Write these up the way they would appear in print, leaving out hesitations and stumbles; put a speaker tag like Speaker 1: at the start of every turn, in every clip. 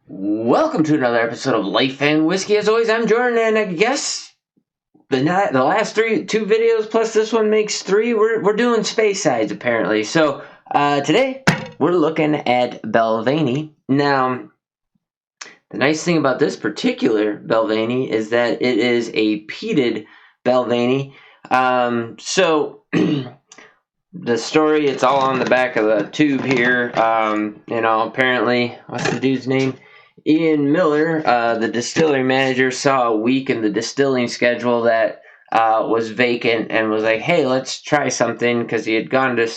Speaker 1: Welcome to another episode of Life and Whiskey. As always, I'm Jordan, and I guess the last two videos plus this one makes three. We're doing space sides apparently. So today we're looking at Balvenie. Now, the nice thing about this particular Balvenie is that it is a peated Balvenie. So the story, it's all on the back of the tube here. Apparently, what's the dude's name? Ian Miller, the distillery manager, saw a week in the distilling schedule that was vacant and was like, hey, let's try something, because he had gone to,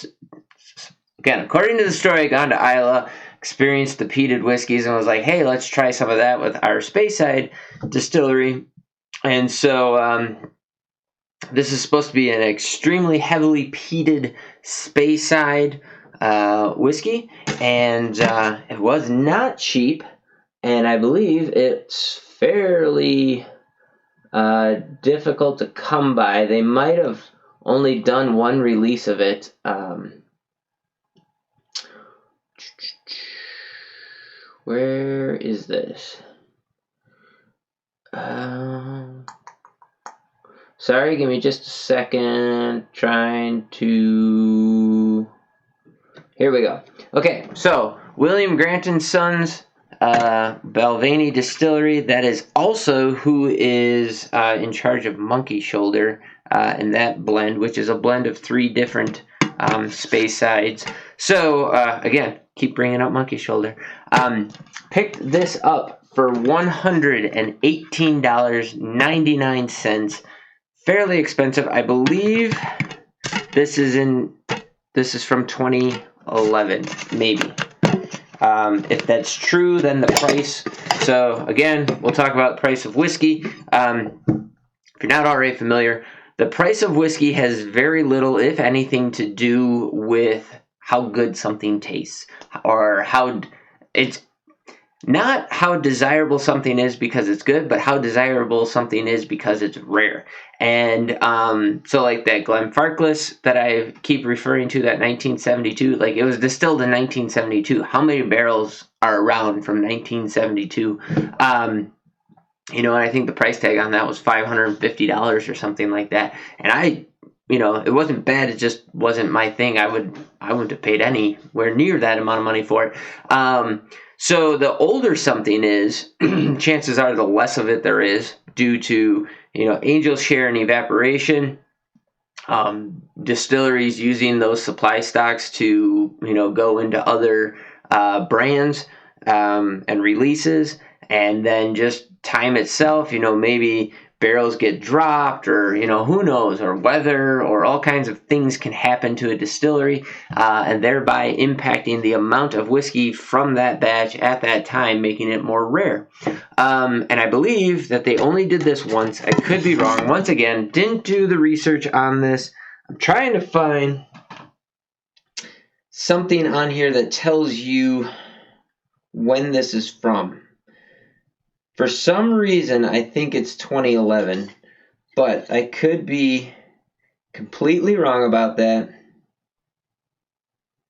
Speaker 1: again, according to the story, gone to Islay, experienced the peated whiskeys, and was like, hey, let's try some of that with our Speyside distillery. And so this is supposed to be an extremely heavily peated Speyside whiskey, and it was not cheap. And I believe it's fairly difficult to come by. They might have only done one release of it. Where is this? Sorry, give me just a second. Trying to... Here we go. Okay, so William Grant & Sons... Balvenie Distillery, that is also who is in charge of Monkey Shoulder in that blend, which is a blend of three different Speysides. So again, keep bringing up Monkey Shoulder. Picked this up for $118.99. Fairly expensive. I believe this is from 2011, maybe. If that's true, then the price. So again, we'll talk about the price of whiskey. If you're not already familiar, the price of whiskey has very little, if anything, to do with how good something tastes, or how it's not how desirable something is because it's good, but how desirable something is because it's rare. And so like that Glenfarclas that I keep referring to, that 1972, like it was distilled in 1972. How many barrels are around from 1972? And I think the price tag on that was $550 or something like that. And it wasn't bad. It just wasn't my thing. I wouldn't have paid anywhere near that amount of money for it. So the older something is, chances are the less of it there is, due to, angel share and evaporation, distilleries using those supply stocks to, go into other brands and releases, and then just time itself, maybe barrels get dropped, or who knows, or weather, or all kinds of things can happen to a distillery, and thereby impacting the amount of whiskey from that batch at that time, making it more rare. And I believe that they only did this once. I could be wrong. Once again, didn't do the research on this. I'm trying to find something on here that tells you when this is from. For some reason, I think it's 2011, but I could be completely wrong about that.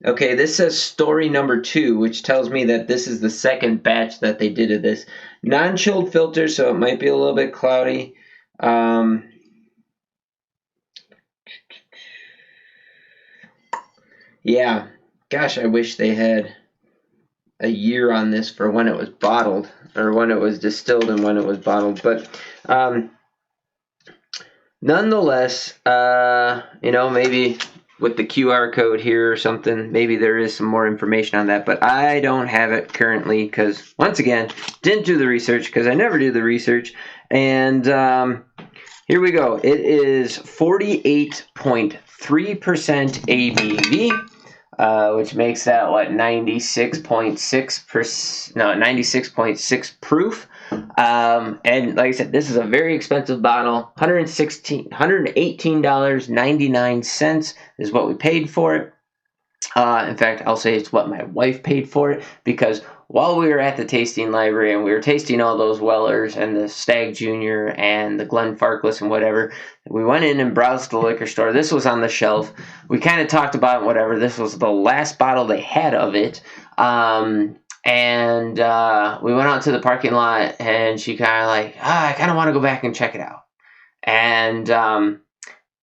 Speaker 1: Okay, this says story number 2, which tells me that this is the second batch that they did of this. Non-chilled filter, so it might be a little bit cloudy. Yeah, gosh, I wish they had a year on this for when it was bottled, or when it was distilled and when it was bottled. But nonetheless, maybe with the QR code here or something, maybe there is some more information on that, but I don't have it currently because, once again, didn't do the research, because I never do the research. And here we go. It is 48.3% ABV. Which makes that 96.6 proof. And like I said, this is a very expensive bottle. $118.99 is what we paid for it. In fact, I'll say it's what my wife paid for it, because while we were at the tasting library and we were tasting all those Wellers and the Stag Junior and the Glenfarclas and whatever, we went in and browsed the liquor store. This was on the shelf. We kind of talked about it, whatever. This was the last bottle they had of it. And we went out to the parking lot, and she kind of like, I kind of want to go back and check it out. And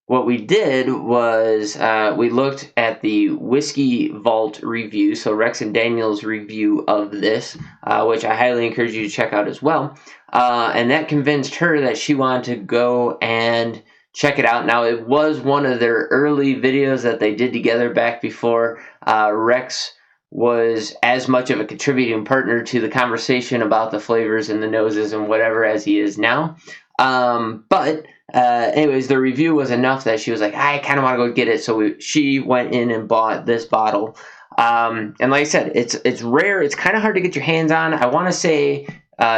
Speaker 1: what we did was we looked at the Whiskey Vault review, so Rex and Daniel's review of this, which I highly encourage you to check out as well. And that convinced her that she wanted to go and check it out. Now, it was one of their early videos that they did together back before Rex was as much of a contributing partner to the conversation about the flavors and the noses and whatever as he is now. But anyways, the review was enough that she was like, I kind of want to go get it. So she went in and bought this bottle. And like I said, it's rare. It's kind of hard to get your hands on. I want to say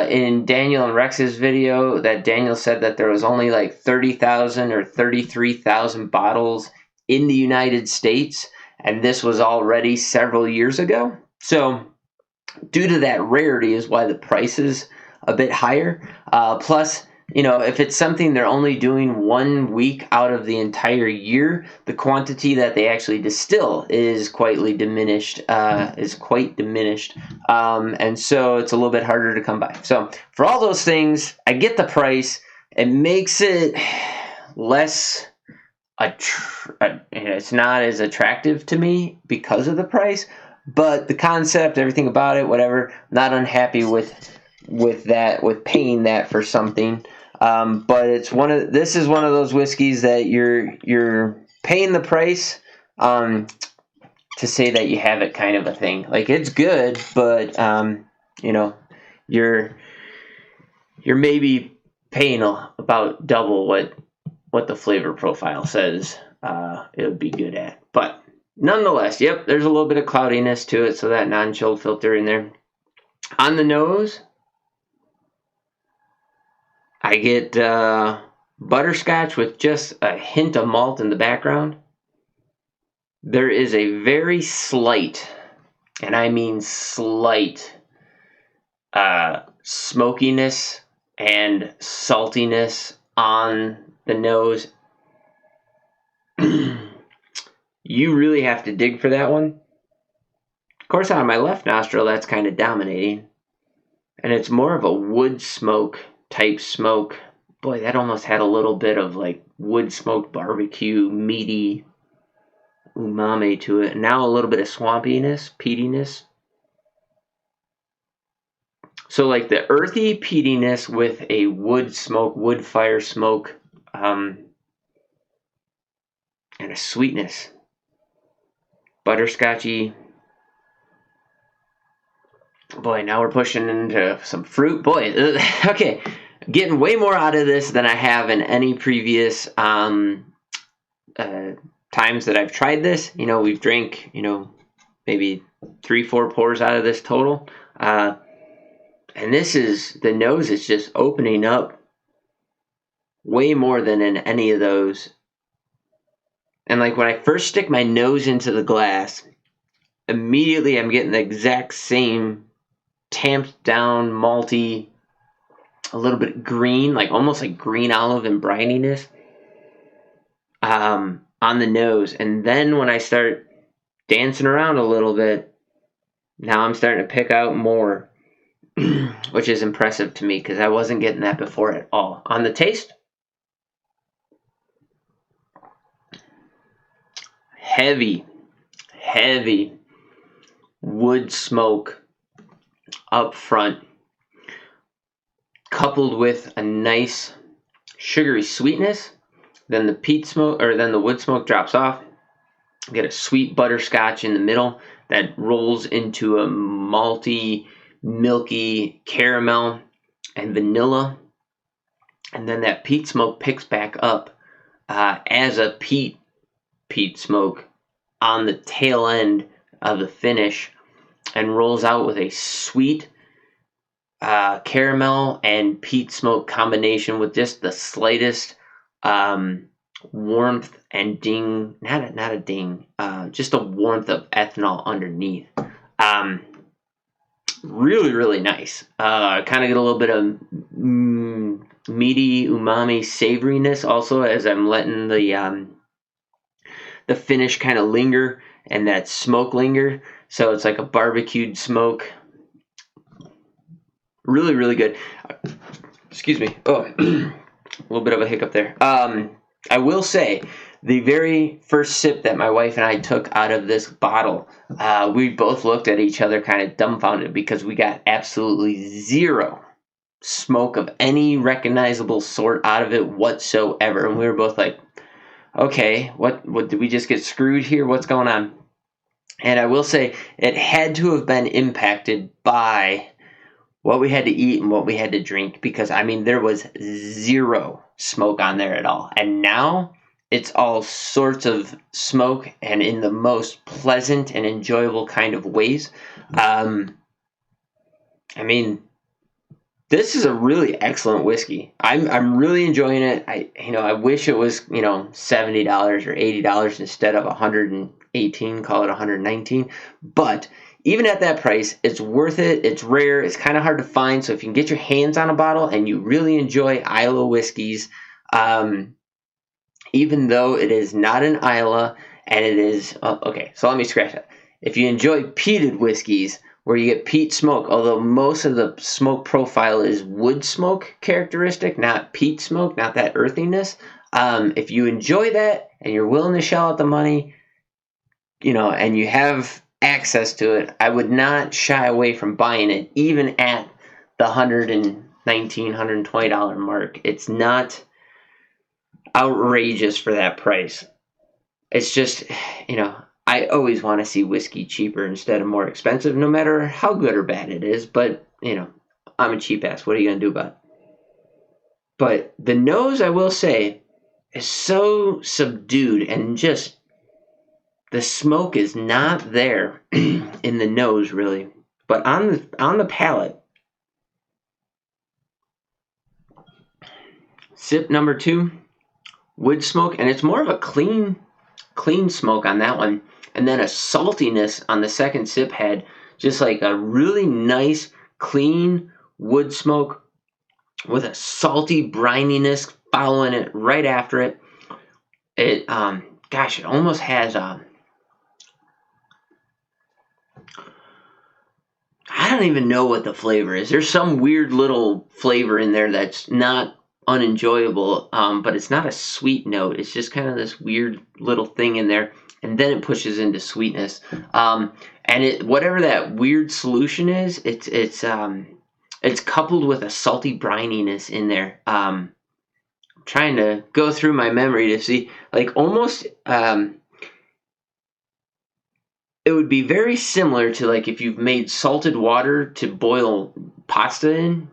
Speaker 1: in Daniel and Rex's video that Daniel said that there was only like 30,000 or 33,000 bottles in the United States. And this was already several years ago. So due to that rarity is why the price is a bit higher. Plus, you know, if it's something they're only doing 1 week out of the entire year, the quantity that they actually distill is quite diminished. And so it's a little bit harder to come by. So for all those things, I get the price. It makes it less it's not as attractive to me because of the price, but the concept, everything about it, whatever, not unhappy with that, with paying that for something. But this is one of those whiskeys that you're paying the price to say that you have it, kind of a thing. Like, it's good, but you know, you're maybe paying about double what the flavor profile says it would be good at. But nonetheless, yep, there's a little bit of cloudiness to it, so that non-chilled filter in there. On the nose, I get butterscotch with just a hint of malt in the background. There is a very slight, and I mean slight, smokiness and saltiness on the nose. You really have to dig for that one. Of course, on my left nostril, that's kind of dominating. And it's more of a wood smoke type smoke. Boy, that almost had a little bit of like wood smoked barbecue, meaty umami to it. Now a little bit of swampiness, peatiness. So like the earthy peatiness with a wood fire smoke, and a sweetness. Butterscotchy. Boy, now we're pushing into some fruit. Boy, okay. Getting way more out of this than I have in any previous times that I've tried this. You know, we've drank, maybe 3-4 pours out of this total. And the nose is just opening up way more than in any of those. And like when I first stick my nose into the glass, immediately I'm getting the exact same tamped down, malty, a little bit green, like almost like green olive and brininess on the nose. And then when I start dancing around a little bit, now I'm starting to pick out more, which is impressive to me because I wasn't getting that before at all. On the taste, heavy wood smoke up front, coupled with a nice sugary sweetness. Then the wood smoke drops off. Get a sweet butterscotch in the middle that rolls into a malty, milky caramel and vanilla. And then that peat smoke picks back up as a peat smoke on the tail end of the finish and rolls out with a sweet caramel and peat smoke combination with just the slightest warmth and ding, not a ding, just a warmth of ethanol underneath. Really, really nice. Kind of get a little bit of meaty umami savoriness also as I'm letting the finish kind of linger and that smoke linger. So it's like a barbecued smoke Really, really good. Excuse me. Oh, a little bit of a hiccup there. I will say, the very first sip that my wife and I took out of this bottle, we both looked at each other kind of dumbfounded because we got absolutely zero smoke of any recognizable sort out of it whatsoever. And we were both like, okay, what did we just get screwed here? What's going on? And I will say it had to have been impacted by what we had to eat and what we had to drink, because I mean there was zero smoke on there at all. And now it's all sorts of smoke, and in the most pleasant and enjoyable kind of ways. I mean, this is a really excellent whiskey. I'm really enjoying it. I wish it was $70 or $80 instead of 118, call it 119. But even at that price, it's worth it. It's rare. It's kind of hard to find. So if you can get your hands on a bottle and you really enjoy Islay whiskeys, even though it is not an Islay and it is okay. So let me scratch that. If you enjoy peated whiskeys, where you get peat smoke, although most of the smoke profile is wood smoke characteristic, not peat smoke, not that earthiness. If you enjoy that and you're willing to shell out the money, and you have access to it, I would not shy away from buying it, even at the $119, $120 mark. It's not outrageous for that price. It's just, I always want to see whiskey cheaper instead of more expensive, no matter how good or bad it is. But, I'm a cheap ass. What are you going to do about it? But the nose, I will say, is so subdued, and just the smoke is not there in the nose, really. But on the palate, sip number 2, wood smoke, and it's more of a clean smoke on that one. And then a saltiness on the second sip had just like a really nice, clean wood smoke with a salty brininess following it right after it. It, it almost has I don't even know what the flavor is. There's some weird little flavor in there that's not unenjoyable, but it's not a sweet note. It's just kind of this weird little thing in there. And then it pushes into sweetness, and whatever that weird solution is, it's coupled with a salty brininess in there. I'm trying to go through my memory to see, like, almost it would be very similar to, like, if you've made salted water to boil pasta in.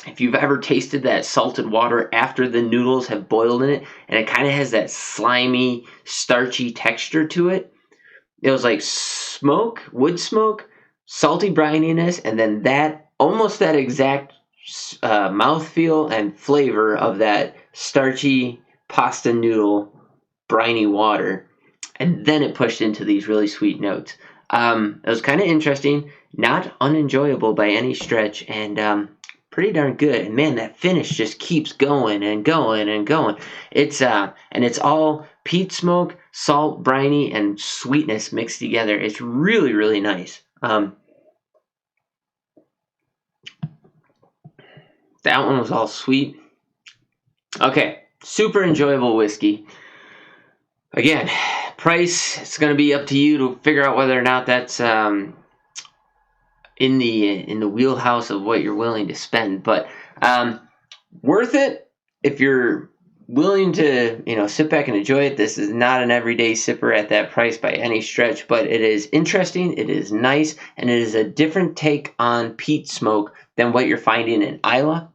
Speaker 1: If you've ever tasted that salted water after the noodles have boiled in it, and it kind of has that slimy, starchy texture to it, it was like wood smoke, salty brininess, and then almost that exact mouthfeel and flavor of that starchy pasta noodle, briny water, and then it pushed into these really sweet notes. It was kind of interesting, not unenjoyable by any stretch, and pretty darn good. And man, that finish just keeps going and going and going. It's all peat smoke, salt, briny, and sweetness mixed together. It's really, really nice. That one was all sweet. Okay, super enjoyable whiskey. Again, price, it's going to be up to you to figure out whether or not that's in the wheelhouse of what you're willing to spend, but worth it if you're willing to sit back and enjoy it. This is not an everyday sipper at that price by any stretch, but it is interesting, it is nice, and it is a different take on peat smoke than what you're finding in Islay.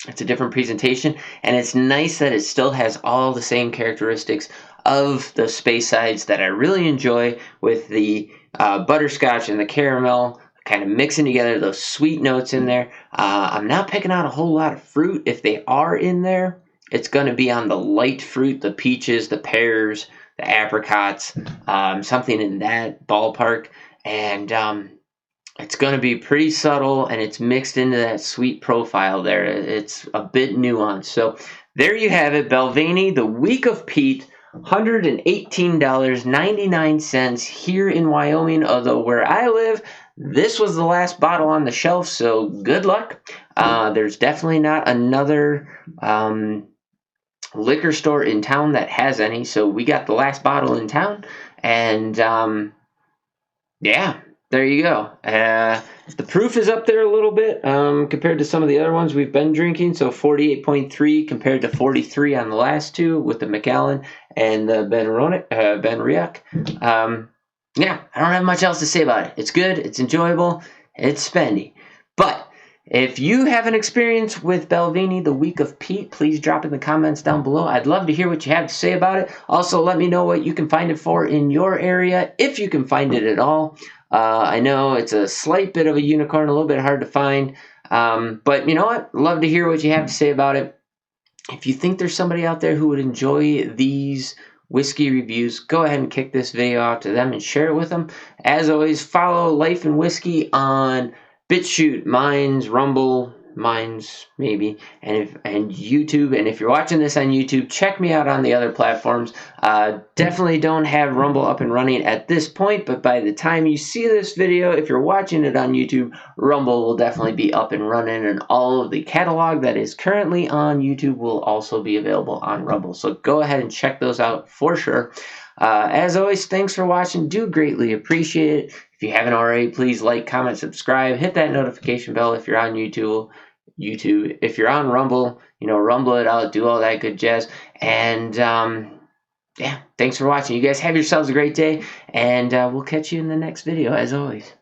Speaker 1: It's a different presentation, and it's nice that it still has all the same characteristics of the Speysides that I really enjoy, with the butterscotch and the caramel kind of mixing together those sweet notes in there. I'm not picking out a whole lot of fruit. If they are in there, it's going to be on the light fruit, the peaches, the pears, the apricots, something in that ballpark. And it's going to be pretty subtle, and it's mixed into that sweet profile there. It's a bit nuanced. So there you have it, Balvenie, the Week of Peat, $118.99 here in Wyoming, although where I live, this was the last bottle on the shelf, so good luck. There's definitely not another liquor store in town that has any, so we got the last bottle in town, and yeah, there you go. The proof is up there a little bit compared to some of the other ones we've been drinking. So 48.3 compared to 43 on the last two with the Macallan and the Ben Riach. Yeah, I don't have much else to say about it. It's good, it's enjoyable, it's spendy. But if you have an experience with Balvenie the week of Peat, please drop in the comments down below. I'd love to hear what you have to say about it. Also, let me know what you can find it for in your area, if you can find it at all. I know it's a slight bit of a unicorn, a little bit hard to find. But you know what? Love to hear what you have to say about it. If you think there's somebody out there who would enjoy these whiskey reviews, go ahead and kick this video out to them and share it with them. As always, follow Life and Whiskey on BitChute, Minds, Rumble, Minds maybe, and YouTube. And if you're watching this on YouTube, check me out on the other platforms. Definitely don't have Rumble up and running at this point, but by the time you see this video, if you're watching it on YouTube, Rumble will definitely be up and running, and all of the catalog that is currently on YouTube will also be available on Rumble. So go ahead and check those out for sure. As always, thanks for watching. Do greatly appreciate it. If you haven't already, please like, comment, subscribe, hit that notification bell if you're on YouTube. If you're on Rumble, rumble it out, do all that good jazz. And yeah, thanks for watching. You guys have yourselves a great day, and we'll catch you in the next video as always.